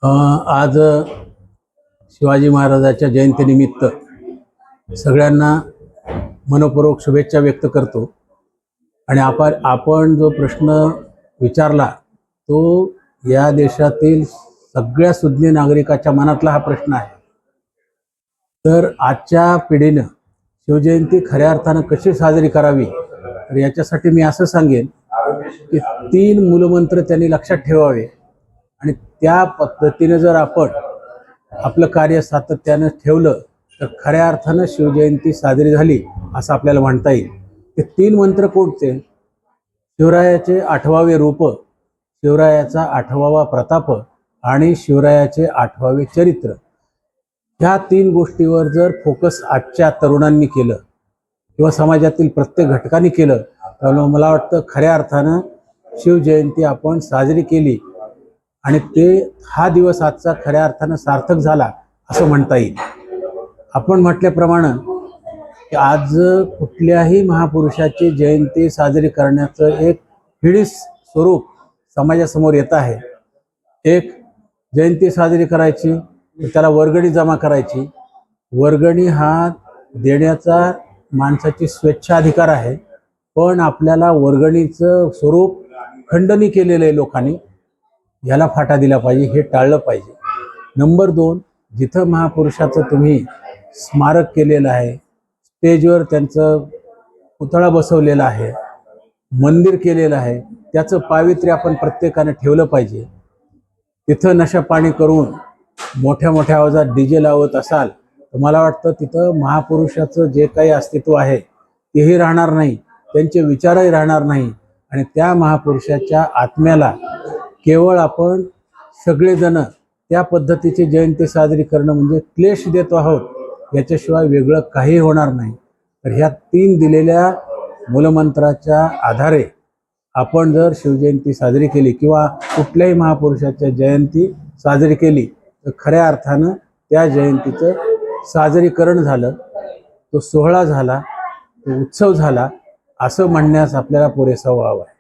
आज शिवाजी महाराजांच्या जयंतीनिमित्त सगळ्यांना मनपूर्वक शुभेच्छा व्यक्त करतो। आणि आपण जो प्रश्न विचारला तो या देशातील सगळ्या सुज्ञ नागरिकाच्या मनातला हा प्रश्न आहे। तर आजच्या पिढीनं शिवजयंती खऱ्या अर्थानं कशी साजरी करावी, तर याच्यासाठी मी असं सांगेन की 3 मूलमंत्र त्यांनी लक्षात ठेवावे आणि त्या पद्धतीने जर आपण आपलं कार्य सातत्यानं ठेवलं तर खऱ्या अर्थानं शिवजयंती साजरी झाली असं आपल्याला म्हणता येईल। ते 3 मंत्र कोणते? शिवरायाचे 8वे रूप, शिवरायाचा 8वा प्रताप आणि शिवरायाचे 8वे चरित्र। ह्या 3 गोष्टीवर जर फोकस आजच्या तरुणांनी केलं किंवा समाजातील प्रत्येक घटकांनी केलं तर मला वाटतं खऱ्या अर्थानं शिवजयंती आपण साजरी केली आणि हा दिवस आजचा खऱ्या अर्थानं सार्थक झाला असं म्हणता येईल। आपण म्हटल्याप्रमाणे की आज कुठल्याही महापुरुषाची जयंती साजरी करण्याचं एक हिडीस स्वरूप समाजासमोर येत आहे। एक जयंती साजरी करायची तर त्याला वर्गणी जमा करायची। वर्गणी हा देण्याचा माणसाची स्वेच्छाधिकार आहे, पण आपल्याला वर्गणीचं स्वरूप खंडनी केलेलं आहे लोकांनी, याला फाटा दिला पाहिजे, हे टाळलं पाहिजे। नंबर 2, जिथं महापुरुषाचं तुम्ही स्मारक केलेलं आहे, स्टेजवर त्यांचं पुतळा बसवलेला आहे, मंदिर केलेलं आहे, त्याचं पावित्र्य आपण प्रत्येकाने ठेवलं पाहिजे। तिथं नशापाणी करून मोठ्या मोठ्या आवाजात डीजे लावत असाल तर मला वाटतं तिथं महापुरुषाचं जे काही अस्तित्व आहे तेही राहणार नाही, त्यांचे विचारही राहणार नाही आणि त्या महापुरुषाच्या आत्म्याला केवळ आपण सगळेजण त्या पद्धतीची जयंती साजरी करणं म्हणजे क्लेश देतो आहोत, याच्याशिवाय वेगळं काही होणार नाही। तर ह्या 3 दिलेल्या मूलमंत्राच्या आधारे आपण जर शिवजयंती साजरी केली किंवा कुठल्याही महापुरुषाच्या जयंती साजरी केली तर खऱ्या अर्थानं त्या जयंतीचं साजरीकरण झालं, तो सोहळा झाला, तो उत्सव झाला असं म्हणण्यास आपल्याला पुरेसा वाव आहे।